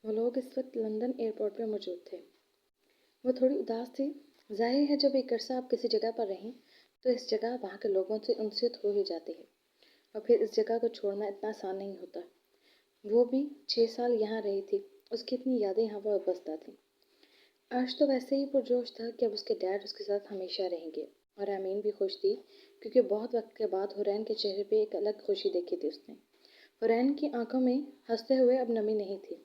وہ لوگ اس وقت لندن ایئرپورٹ پہ موجود تھے۔ وہ تھوڑی اداس تھی۔ ظاہر ہے جب ایک عرصہ آپ کسی جگہ پر رہیں تو اس جگہ وہاں کے لوگوں سے انسیت ہو ہی جاتی ہے، اور پھر اس جگہ کو چھوڑنا اتنا آسان نہیں ہوتا۔ وہ بھی 6 سال یہاں رہی تھی، اس کی اتنی یادیں یہاں پر وابستہ تھیں۔ عرش تو ویسے ہی پرجوش تھا کہ اب اس کے ڈیڈ اس کے ساتھ ہمیشہ رہیں گے، اور امین بھی خوش تھی کیونکہ بہت وقت کے بعد حرین کے چہرے پہ ایک الگ خوشی دیکھی تھی اس نے۔ حرین کی آنکھوں میں ہنستے ہوئے اب نمی نہیں تھی۔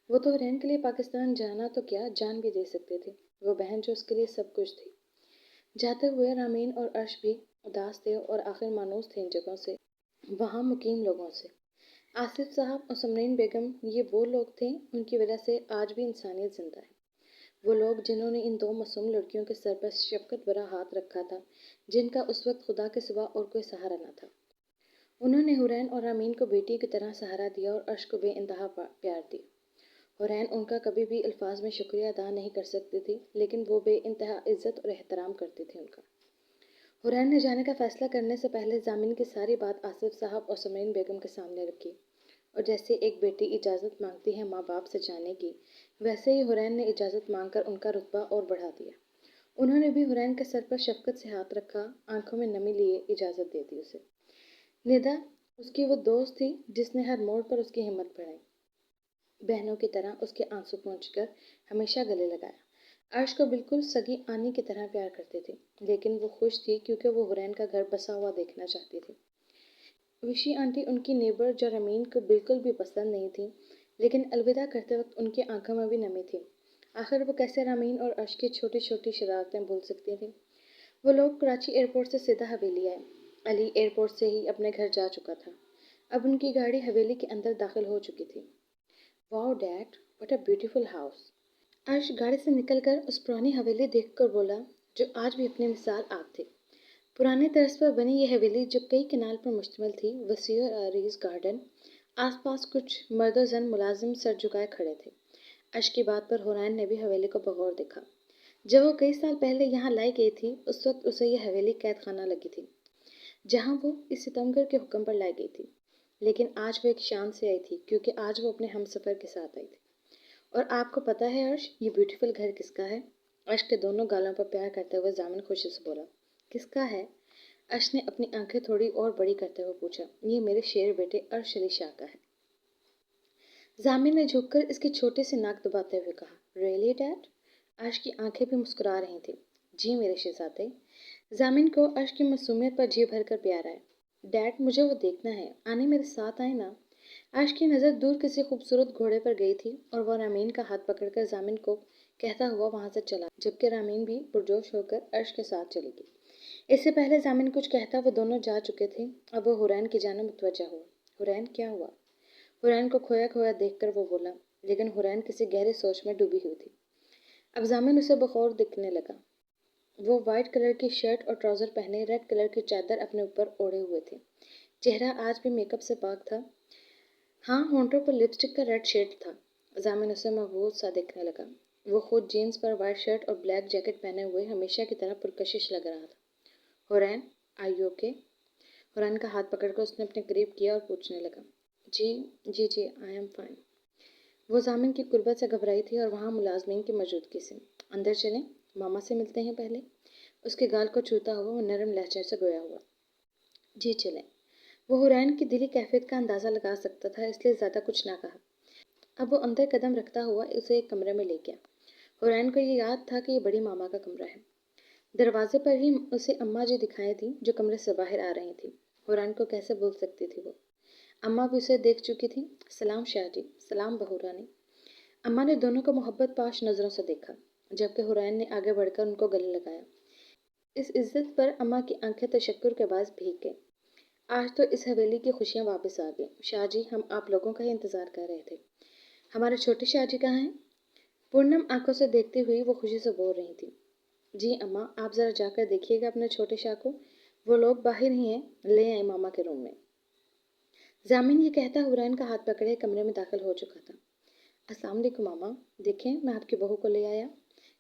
وہ تو حرین کے لیے پاکستان جانا تو کیا جان بھی دے سکتے تھے، وہ بہن جو اس کے لیے سب کچھ تھی۔ جاتے ہوئے رامین اور عرش بھی اداس تھے اور آخر مانوس تھے ان جگہوں سے، وہاں مقیم لوگوں سے۔ آصف صاحب اور سمرین بیگم یہ وہ لوگ تھے ان کی وجہ سے آج بھی انسانیت زندہ ہے۔ وہ لوگ جنہوں نے ان 2 معصوم لڑکیوں کے سر پر شفقت بھرا ہاتھ رکھا تھا، جن کا اس وقت خدا کے سوا اور کوئی سہارا نہ تھا۔ انہوں نے حرین اور رامین کو بیٹی کی طرح سہارا دیا اور عرش کو بے انتہا پیار دیا۔ حرین ان کا کبھی بھی الفاظ میں شکریہ ادا نہیں کر سکتی تھی، لیکن وہ بے انتہا عزت اور احترام کرتی تھی ان کا۔ حرین نے جانے کا فیصلہ کرنے سے پہلے ضامن کی ساری بات آصف صاحب اور سمرین بیگم کے سامنے رکھی، اور جیسے ایک بیٹی اجازت مانگتی ہے ماں باپ سے جانے کی، ویسے ہی حرین نے اجازت مانگ کر ان کا رتبہ اور بڑھا دیا۔ انہوں نے بھی حرین کے سر پر شفقت سے ہاتھ رکھا، آنکھوں میں نمی لیے اجازت دے دی اسے۔ ندا اس کی وہ دوست تھی جس نے ہر موڑ پر اس کی ہمت بڑھائی، بہنوں کی طرح اس کے آنسو پہنچ کر ہمیشہ گلے لگایا۔ عرش کو بالکل سگی آنی کی طرح پیار کرتی تھی، لیکن وہ خوش تھی کیونکہ وہ حرین کا گھر بسا ہوا دیکھنا چاہتی تھی۔ وشی آنٹی ان کی نیبر جو رامین کو بالکل بھی پسند نہیں تھی، لیکن الوداع کرتے وقت ان کی آنکھوں میں بھی نمی تھی۔ آخر وہ کیسے رامین اور عرش کی چھوٹی چھوٹی شرارتیں بھول سکتی تھی۔ وہ لوگ کراچی ایئرپورٹ سے سیدھا حویلی آئے۔ علی ایئرپورٹ سے ہی اپنے گھر جا چکا تھا، اب ان کی گاڑی حویلی کے اندر داخل ہو چکی تھی۔ Wow dad, what a beautiful house. Arsh گاڑی سے نکل کر اس پرانی حویلی دیکھ کر بولا جو آج بھی اپنی مثال آپ تھی۔ پرانے طرز پر بنی یہ حویلی جو کئی کنال پر مشتمل تھی، وسیع اور عریض گارڈن، آس پاس کچھ مرد و زن ملازم سر جھکائے کھڑے تھے۔ عرش کی بات پر حرین نے بھی حویلی کو بغور دیکھا۔ جب وہ کئی سال پہلے یہاں لائی گئی تھی اس وقت اسے یہ حویلی قید خانہ لگی تھی، جہاں وہ اس ستمگر کے حکم پر لائی گئی تھی، لیکن آج وہ ایک شان سے آئی تھی کیونکہ آج وہ اپنے ہم سفر کے ساتھ آئی تھی۔ اور آپ کو پتہ ہے عرش، یہ بیوٹیفل گھر کس کا ہے؟ عرش کے دونوں گالوں پر پیار کرتے ہوئے ضامن خوشی سے بولا۔ کس کا ہے؟ عرش نے اپنی آنکھیں تھوڑی اور بڑی کرتے ہوئے پوچھا۔ یہ میرے شیر بیٹے عرش علی شاہ کا ہے۔ ضامن نے جھک کر اس کی چھوٹی سی ناک دباتے ہوئے کہا، ریئلی ڈیڈ؟ عرش کی آنکھیں بھی مسکرا رہی تھیں۔ جی میرے شہزادے۔ ضامن کو عرش کی معصومیت پر جی بھر کر پیار آیا۔ ڈیڈ مجھے وہ دیکھنا ہے، آنے میرے ساتھ آئے نا۔ عرش کی نظر دور کسی خوبصورت گھوڑے پر گئی تھی اور وہ رامین کا ہاتھ پکڑ کر ضامن کو کہتا ہوا وہاں سے چلا، جبکہ رامین بھی پرجوش ہو کر عرش کے ساتھ چلی گئی۔ اس سے پہلے ضامن کچھ کہتا وہ دونوں جا چکے تھے، اب وہ حرین کی جانب متوجہ ہوا۔ حرین کیا ہوا؟ حرین کو کھویا کھویا دیکھ کر وہ بولا، لیکن حرین کسی گہری سوچ میں ڈوبی ہوئی تھی۔ اب ضامن اسے بغور دیکھنے لگا۔ وہ وائٹ کلر کی شرٹ اور ٹراؤزر پہنے ریڈ کلر کی چادر اپنے اوپر اوڑھے ہوئے تھے۔ چہرہ آج بھی میک اپ سے پاک تھا، ہاں ہونٹوں پر لپسٹک کا ریڈ شیڈ تھا۔ ضامن اسے محبوب سا دیکھنے لگا۔ وہ خود جینز پر وائٹ شرٹ اور بلیک جیکٹ پہنے ہوئے ہمیشہ کی طرح پرکشش لگ رہا تھا۔ حرین آر یو اوکے؟ حرین کا ہاتھ پکڑ کر اس نے اپنے قریب کیا اور پوچھنے لگا۔ جی آئی ایم فائن۔ وہ ضامن کی قربت سے گھبرائی تھی اور وہاں ملازمین کی موجودگی سے۔ اندر چلیں، ماما سے ملتے ہیں پہلے۔ اس کے گال کو چھوتا ہوا وہ نرم لہجے سے گویا ہوا۔ جی چلیں۔ وہ حرین کی دلی کیفیت کا اندازہ لگا سکتا تھا، اس لیے زیادہ کچھ نہ کہا۔ اب وہ اندر قدم رکھتا ہوا اسے ایک کمرے میں لے گیا۔ حرین کو یہ یاد تھا کہ یہ بڑی ماما کا کمرہ ہے۔ دروازے پر ہی اسے اماں جی دکھائی تھی جو کمرے سے باہر آ رہی تھیں۔ حرین کو کیسے بھول سکتی تھی وہ؟ اماں بھی اسے دیکھ چکی تھی۔ سلام شاہ جی۔ سلام بہو رانی۔ اماں نے دونوں کو محبت پاش نظروں سے دیکھا، جبکہ حرین نے آگے بڑھ کر ان کو گلے لگایا۔ اس عزت پر اماں کی آنکھیں تشکر کے باعث بھیگ گئیں۔ آج تو اس حویلی کی خوشیاں واپس آ گئیں۔ شاہ جی ہم آپ لوگوں کا ہی انتظار کر رہے تھے۔ ہمارے چھوٹے شاہ جی کہاں ہیں؟ پورنم آنکھوں سے دیکھتی ہوئی وہ خوشی سے بول رہی تھی۔ جی اماں آپ ذرا جا کر دیکھیے گا اپنے چھوٹے شاہ کو، وہ لوگ باہر ہی ہیں، لے آئیں ماما کے روم میں۔ ضامن یہ کہتا حرین کا ہاتھ پکڑے کمرے میں داخل ہو چکا تھا۔ السلام علیکم ماما، دیکھیں میں آپ کی بہو کو لے آیا۔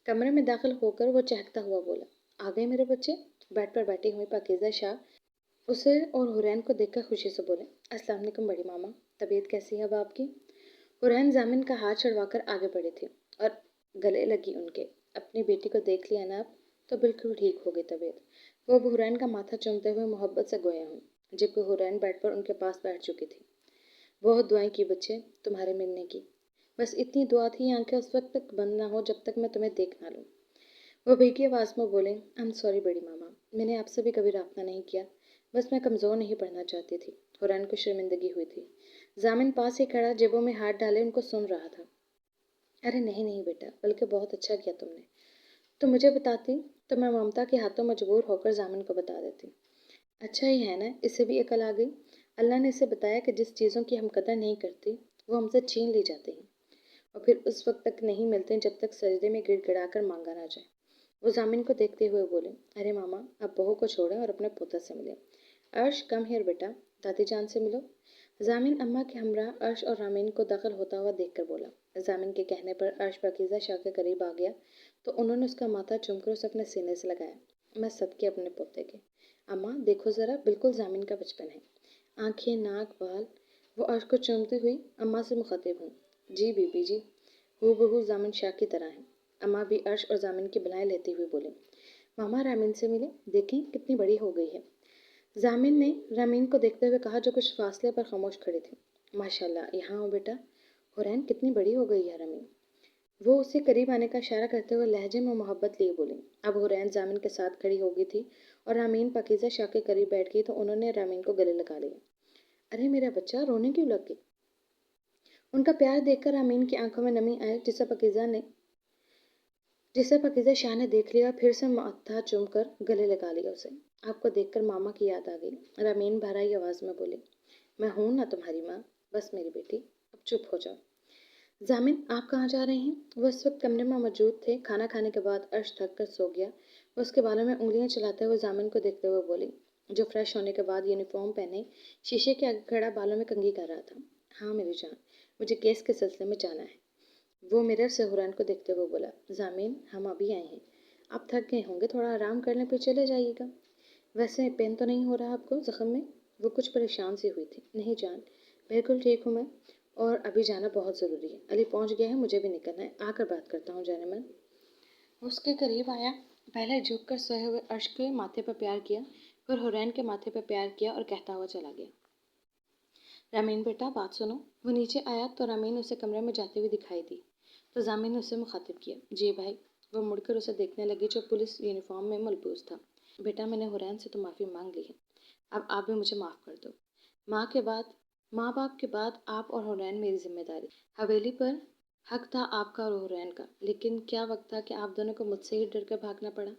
کمرے میں داخل ہو کر وہ چہکتا ہوا بولا، آ گئے میرے بچے؟ بیڈ پر بیٹھی ہوئی پاکیزہ شاہ اسے اور حرین کو دیکھ کر خوشی سے بولے، السلام علیکم بڑی ماما، طبیعت کیسی ہے اب آپ کی؟ हुरैन जामिन का हाथ छुड़वा कर आगे बढ़ी थी और गले लगी उनके। अपनी बेटी को देख लिया ना अब, तो बिल्कुल ठीक हो गई तबीयत। वो अब हुरैन का माथा चूमते हुए मोहब्बत से गोया हूँ, जबकि हुरैन बेड पर उनके पास बैठ चुकी थी। बहुत दुआएं की बच्चे तुम्हारे मिलने की, बस इतनी दुआ थी आंखें उस वक्त तक बंद ना हो जब तक मैं तुम्हें देख ना लूँ। वो भीगी आवाज़ में बोले, आई एम सॉरी बड़ी मामा, मैंने आपसे भी कभी राब्ता नहीं किया, बस मैं कमज़ोर नहीं पड़ना चाहती थी। हुरैन को शर्मिंदगी हुई थी। जामिन पास ही खड़ा जेबों में हाथ डाले उनको सुन रहा था। अरे नहीं नहीं बेटा, बल्कि बहुत अच्छा किया तुमने। तो मुझे बताती तो मैं ममता के हाथों मजबूर होकर जामिन को बता देती। अच्छा ही है ना, इसे भी अकल आ गई। अल्लाह ने इसे बताया कि जिस चीज़ों की हम कदर नहीं करते वो हमसे छीन ली जाती हैं, और फिर उस वक्त तक नहीं मिलते जब तक सजदे में गिड़गिड़ा कर मांगा ना जाए। वो जामिन को देखते हुए बोले, अरे मामा, अब बहू को छोड़ें और अपने पोते से मिले। अर्श कम हियर बेटा, दादी जान से मिलो। जामिन अम्मा के हमरा अर्श और रामीन को दाखिल होता हुआ देखकर बोला। जामिन के कहने पर अर्श पाकीज़ा शाह के करीब आ गया तो उन्होंने उसका माथा चूमकर उसे अपने सीने से लगाया। मैं सदके अपने पोते के। अम्मा देखो ज़रा, बिल्कुल जामिन का बचपन है, आंखें, नाक, बाल। वो अर्श को चूमती हुई अम्मा से मुखातिब हूँ। जी बीबी जी, हूबहू जामिन शाह की तरह है। अम्मा भी अर्श और जामिन की बलाएं लेते हुए बोले, मामा रामीन से मिले, देखें कितनी बड़ी हो गई है। जामिन ने रामीन को देखते हुए कहा, जो कुछ फासले पर खामोश खड़ी थी। माशाल्लाह, यहाँ हो बेटा। हुरैन कितनी बड़ी हो गई है रामीन। वो उससे करीब आने का इशारा करते हुए लहजे में मोहब्बत लिए बोली। अब हुरैन जामिन के साथ खड़ी हो गई थी और रामीन पाकीज़ा शाह के करीब बैठ गई तो उन्होंने रामीन को गले लगा लिया। अरे मेरा बच्चा, रोने क्यों लग गई? उनका प्यार देखकर रामीन की आंखों में नमी आई, जिसे पाकीज़ा शाह ने देख लिया, फिर से माथा चूमकर गले लगा लिया उसे। आपको देखकर मामा की याद आ गई। रामीन भराई आवाज़ में बोली, मैं हूँ ना तुम्हारी माँ, बस मेरी बेटी, अब चुप हो जाओ। जामिन, आप कहाँ जा रहे हैं? वो इस वक्त कमरे में मौजूद थे। खाना खाने के बाद अर्श थक कर सो गया। वो उसके बालों में उंगलियां चलाते हुए जामिन को देखते हुए बोली, जो फ्रेश होने के बाद यूनिफॉर्म पहने शीशे के आगे खड़ा बालों में कंघी कर रहा था। हाँ मेरी जान, मुझे केस के सिलसिले में जाना है। वो मिरर से हुरैन को देखते हुए बोला, जामिन हम अभी आए हैं, आप थक गए होंगे, थोड़ा आराम कर लें फिर चले जाइएगा। वैसे पेन तो नहीं हो रहा आपको ज़ख्म में? वो कुछ परेशान सी हुई थी। नहीं जान, बिल्कुल ठीक हूँ मैं, और अभी जाना बहुत ज़रूरी है। अली पहुँच गया है, मुझे भी निकलना है, आकर बात करता हूँ जाने मन। उसके करीब आया, पहले झुक कर सोए हुए अर्श के माथे पर प्यार किया, फिर हुरैन के माथे पर प्यार किया और कहता हुआ चला गया, रामीन बेटा बात सुनो। वो नीचे आया तो रामीन उसे कमरे में जाते हुए दिखाई दी तो जामिन ने उसे मुखातिब किया, जी भाई। वो मुड़कर उसे देखने लगी जो पुलिस यूनिफॉर्म में मलबूस था। बेटा, मैंने हुरैन से तो माफ़ी मांग ली है, अब आप भी मुझे माफ़ कर दो। माँ बाप के बाद आप और हुरैन मेरी जिम्मेदारी। हवेली पर हक था आपका और हुरैन का, लेकिन क्या वक्त था कि आप दोनों को मुझसे ही डर कर भागना पड़ा।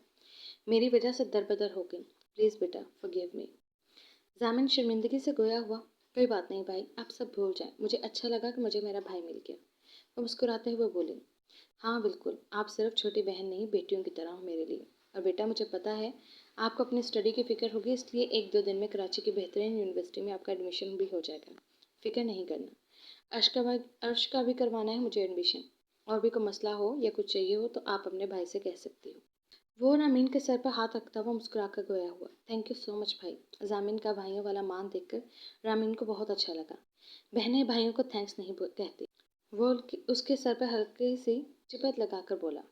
मेरी वजह से दरबदर हो गई। प्लीज़ बेटा फॉरगिव मी। जामिन शर्मिंदगी से गोया हुआ, कोई बात नहीं भाई, आप सब भूल जाएं, मुझे अच्छा लगा कि मुझे मेरा भाई मिल गया। वो मुस्कुराते हुए बोले, हाँ बिल्कुल, आप सिर्फ छोटी बहन नहीं, बेटियों की तरह हो मेरे लिए। और बेटा, मुझे पता है आपको अपनी स्टडी की फ़िक्र होगी, इसलिए एक दो दिन में कराची की बेहतरीन यूनिवर्सिटी में आपका एडमिशन भी हो जाएगा, फ़िक्र नहीं करना। अर्श का भी करवाना है मुझे एडमिशन। और भी कोई मसला हो या कुछ चाहिए हो तो आप अपने भाई से कह सकती हो। वो रामीन के सर पर हाथ रखता हुआ मुस्कुराकर गोया हुआ। थैंक यू सो मच भाई। जामिन का भाइयों वाला मान देखकर रामीन को बहुत अच्छा लगा। बहनें भाइयों को थैंक्स नहीं कहती। वो उसके सर पर हल्की सी चिपत लगाकर बोला,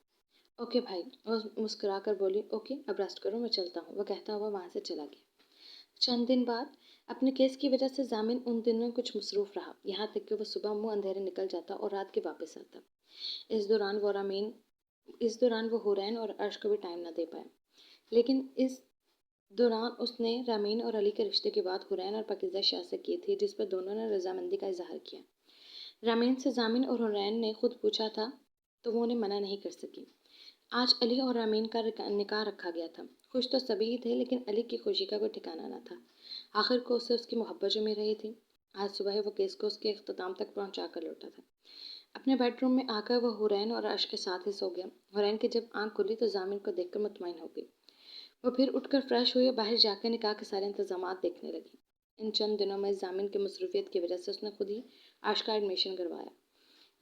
ओके भाई। वो मुस्कुरा कर बोली, ओके अब रेस्ट करो, मैं चलता हूँ। वह कहता हुआ वहाँ से चला गया। चंद दिन बाद अपने केस की वजह से जामिन उन दिनों कुछ मसरूफ़ रहा, यहाँ तक कि वह सुबह मुँह अंधेरे निकल जाता और रात के वापस आता। इस दौरान वो हुरैन और अर्श को भी टाइम न दे पाया। लेकिन इस दौरान उसने रामीन और अली के रिश्ते की बात हुरैन और पाकीज़ा शाह से की थी, जिस पर दोनों ने रजामंदी का इजहार किया। रामीन से जामिन और हुरैन ने खुद पूछा था तो वो उन्हें मना नहीं कर सकी। आज अली और रामीन का निकाह रखा गया था। खुश तो सभी ही थे, लेकिन अली की खुशी का कोई ठिकाना न था। आखिर को उसे उसकी मोहब्बत जो मिल रही थी। आज सुबह वो केस को उसके अख्ताम तक पहुंचा कर लौटा था। अपने बेडरूम में आकर वह हुरैन और अर्श के साथ ही सो गया। हुरैन की जब आंख खुली तो जामिन को देखकर मुतमईन हो गई। वो फिर उठकर फ्रेश हुई और बाहर जाकर निकाह के सारे इंतजामात देखने लगी। इन चंद दिनों में जामिन की मसरूफियत की वजह से उसने खुद ही अर्श का एडमिशन करवाया।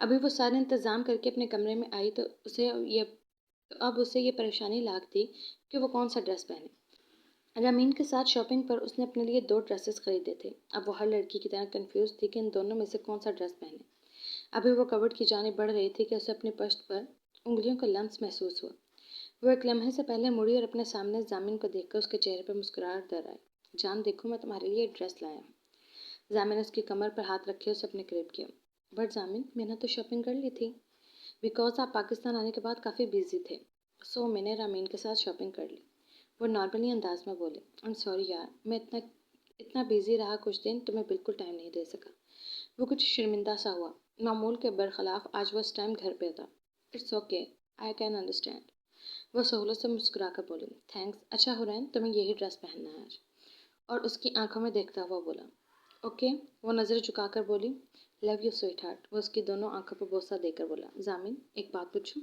अभी वो सारे इंतज़ाम करके अपने कमरे में आई तो अब उसे ये परेशानी लाग थी कि वो कौन सा ड्रेस पहने। रामीन के साथ शॉपिंग पर उसने अपने लिए 2 ड्रेसेस खरीदे थे। अब वो हर लड़की की तरह कंफ्यूज थी कि इन दोनों में से कौन सा ड्रेस पहने। अभी वो कबर्ड की जानिब बढ़ रही थी कि उसे अपनी पश्त पर उंगलियों का लम्स महसूस हुआ। वो एक लम्हे से पहले मुड़ी और अपने सामने जामिन को देखकर उसके चेहरे पर मुस्कुराहट दर आई। जान देखो, मैं तुम्हारे लिए ड्रेस लाया हूँ। जामिन ने उसकी कमर पर हाथ रखे उसे अपने करीब किया। बट जामिन, मैंने तो शॉपिंग कर ली थी। बिकॉज आप पाकिस्तान आने के बाद काफ़ी बिजी थे, सो मैंने रामीन के साथ शॉपिंग कर ली। वो नॉर्मली अंदाज में बोले। आई एम सॉरी यार, मैं इतना बिजी रहा कुछ दिन, तुम्हें बिल्कुल टाइम नहीं दे सका। वो कुछ शर्मिंदा सा हुआ। मामूल के बरखिलाफ आज वो इस टाइम घर पे था। It's okay, I can understand. वो सहूलत से मुस्कुरा कर बोली, थैंक्स। अच्छा हुरैन, तुम्हें यही ड्रेस पहनना है आज। और उसकी आंखों में देखता हुआ बोला, ओके। वो नज़र झुकाकर बोली, लव यू स्वीट हार्ट। वो उसकी दोनों आंखों पर बोसा देकर बोला, जामिन एक बात पूछूं?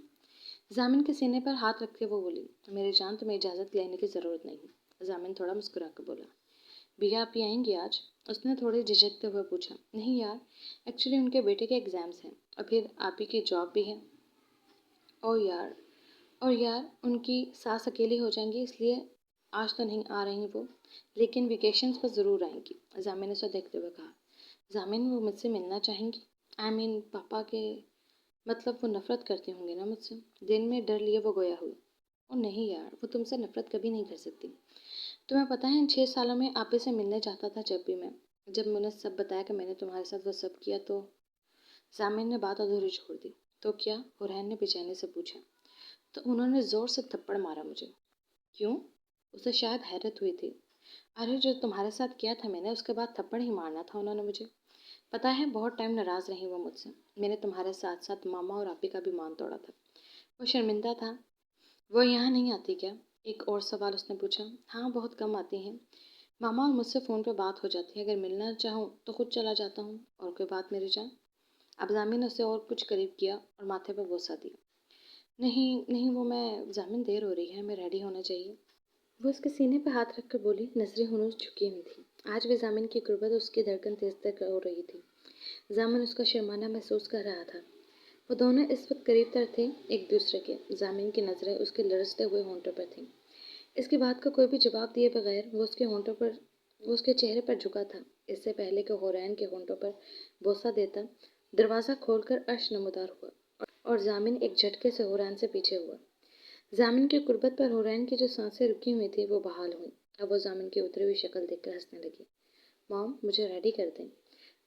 जामिन के सीने पर हाथ रख के वो बोली, मेरी जान, तुम्हें इजाज़त लेने की ज़रूरत नहीं। जामिन थोड़ा मुस्कुरा कर बोला, भैया आप ही आएंगी आज? उसने थोड़ी झिझकते हुए पूछा। नहीं यार, एक्चुअली उनके बेटे के एग्ज़ाम्स हैं और फिर आप ही की जॉब भी है। और यार उनकी सास अकेली हो जाएंगी, इसलिए आज तो नहीं आ रही वो, लेकिन वेकेशंस पर ज़रूर आएंगी। जामिन ने उसे देखते हुए कहा। जामिन, वो मुझसे मिलना चाहेंगी? आई मीन पापा के, मतलब वो नफ़रत करते होंगे ना मुझसे। दिन में डर लिए वो गोया हुई। ओ नहीं यार, वो तुमसे नफ़रत कभी नहीं कर सकती। तुम्हें पता है इन 6 सालों में आप ही से मिलने जाता था जब मैंने सब बताया कि मैंने तुम्हारे साथ वो सब किया तो। जामिन ने बात अधूरी छोड़ दी। तो क्या? हुरैन ने बेचैनी से पूछा। तो उन्होंने ज़ोर से थप्पड़ मारा मुझे। क्यों? उसे शायद हैरत हुई थी। अरे जो तुम्हारे साथ किया था मैंने, उसके बाद थप्पड़ ही मारना था उन्होंने मुझे। पता है बहुत टाइम नाराज़ रही वो मुझसे। मैंने तुम्हारे साथ साथ मामा और आपी का भी मान तोड़ा था। वो शर्मिंदा था। वो यहाँ नहीं आती क्या? एक और सवाल उसने पूछा। हाँ, बहुत कम आती हैं। मामा और मुझसे फ़ोन पे बात हो जाती है। अगर मिलना चाहूँ तो खुद चला जाता हूँ। और कोई बात मेरी जान? अब जामिन ने उसे और कुछ करीब किया और माथे पर बोसा दिया। नहीं नहीं, वो मैं जामिन, देर हो रही है, हमें रेडी होना चाहिए। वो उसके सीने पर हाथ रख कर बोली, नजरें हनूज झुकी हुई थी। आज भी जामिन की गुर्बत उसकी धड़कन तेज तक हो रही थी। जामिन उसका शर्माना महसूस कर रहा था। वो दोनों इस वक्त करीब तर थे एक दूसरे के। जामिन की नज़रें उसके लरसते हुए होंठों पर थीं। इसकी बात का कोई भी जवाब दिए बगैर वो उसके चेहरे पर झुका था। इससे पहले कि हुरैन के होंठों पर बोसा देता, दरवाज़ा खोलकर अर्श नमूदार हुआ और जामिन एक झटके से हुरैन से पीछे हुआ। जामिन की कुर्बत पर हुरैन की जो सांसें रुकी हुई थी वो बहाल हुई। अब वो जामिन की उतरी हुई शक्ल देखकर हंसने लगी। मॉम, मुझे रेडी कर दें।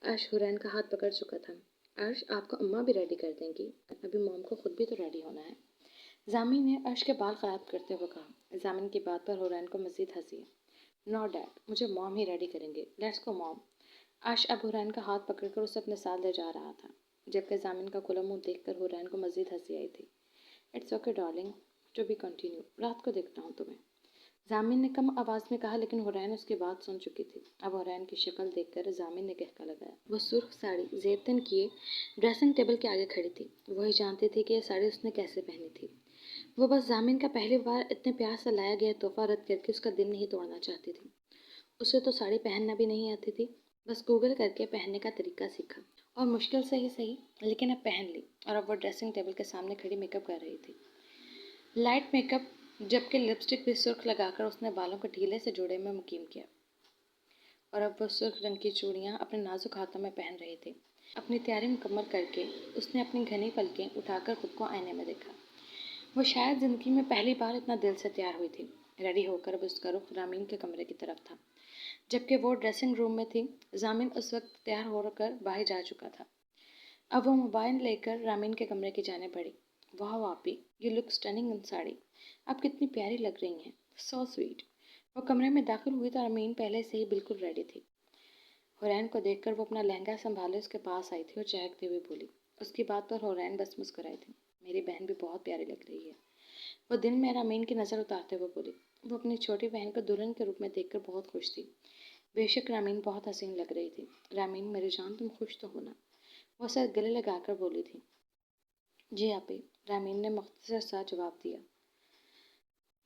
अर्श हुरैन का हाथ पकड़ चुका था। अर्श, आपको अम्मा भी रेडी कर देंगी, अभी मॉम को खुद भी तो रेडी होना है। जामिन ने अर्श के बाल ख़राब करते हुए कहा। जामिन की बात पर हुरैन को मज़ीद हंसी है। नो डैड, मुझे मॉम ही रेडी करेंगे। Let's go mom. अर्श अब हुरैन का हाथ पकड़कर उसे अपने साथ ले जा रहा था, जबकि जामिन का खुला मुंह देखकर हुरैन को मज़ीद हंसी आई थी। It's okay darling, to be continue. रात को देखता हूँ तुम्हें, जामिन ने कम आवाज़ में कहा, लेकिन हुरैन उसकी बात सुन चुकी थी। अब हुरैन की शक्ल देखकर जामिन ने कहका लगाया। वो सुर्ख साड़ी जेबतन किए ड्रेसिंग टेबल के आगे खड़ी थी। वही जानती थी कि यह साड़ी उसने कैसे पहनी थी। वो बस जामिन का पहली बार इतने प्यार से लाया गया तोहफा रद्द करके उसका दिल नहीं तोड़ना चाहती थी। उसे तो साड़ी पहनना भी नहीं आती थी, बस गूगल करके पहनने का तरीका सीखा और मुश्किल से ही सही, लेकिन अब पहन ली। और अब वो ड्रेसिंग टेबल के सामने खड़ी मेकअप कर रही थी, लाइट मेकअप, जबकि लिपस्टिक भी सुर्ख लगाकर उसने बालों को ढीले से जोड़े में मुकीम किया। और अब वो सुर्ख रंग की चूड़ियाँ अपने नाजुक हाथों में पहन रही थी। अपनी तैयारी मुकम्मल करके उसने अपनी घनी पलकें उठाकर खुद को आईने में देखा। वो शायद ज़िंदगी में पहली बार इतना दिल से तैयार हुई थी। रेडी होकर अब उसका रुख रामीन के कमरे की तरफ था, जबकि वो ड्रेसिंग रूम में थी। जामिन उस वक्त तैयार होकर बाहर जा चुका था। अब वो मोबाइल लेकर रामीन के कमरे की जाने बढ़ी। वाह आपी, यू लुक स्टनिंग इन साड़ी। आप कितनी प्यारी लग रही हैं, सो स्वीट। वो कमरे में दाखिल हुई तो रामीन पहले से ही बिल्कुल रेडी थी। हुरैन को देखकर वो अपना लहंगा संभाले उसके पास आई थी और चहकते हुए बोली। उसकी बात पर हुरैन बस मुस्कुराई थी। मेरी बहन भी बहुत प्यारी लग रही है। वो दिल में रामीन की नज़र उतारते हुए बोली। वो अपनी छोटी बहन को दुल्हन के रूप में देखकर बहुत खुश थी। बेशक रामीन बहुत हसीन लग रही थी। रामीन मेरी जान, तुम खुश तो हो ना? वो उसे गले लगाकर बोली थी। जी आपी, रामीन ने मुख्तसर सा जवाब दिया।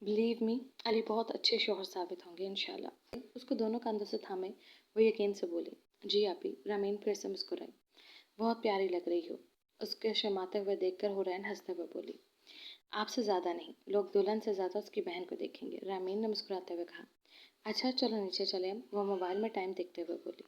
बिलीव मी, अली बहुत अच्छे शौहर साबित होंगे इंशाल्लाह। उसको दोनों कंधों से थामे वो यकीन से बोली। जी आपी, रामीन फिर से मुस्कुराई। बहुत प्यारी लग रही हो। उसके शर्माते हुए देखकर हुरैन हंसते हुए बोली। आपसे ज़्यादा नहीं, लोग दुल्हन से ज़्यादा उसकी बहन को देखेंगे। रामीन ने मुस्कुराते हुए कहा। अच्छा चलो नीचे चले। वो मोबाइल में टाइम देखते हुए बोली।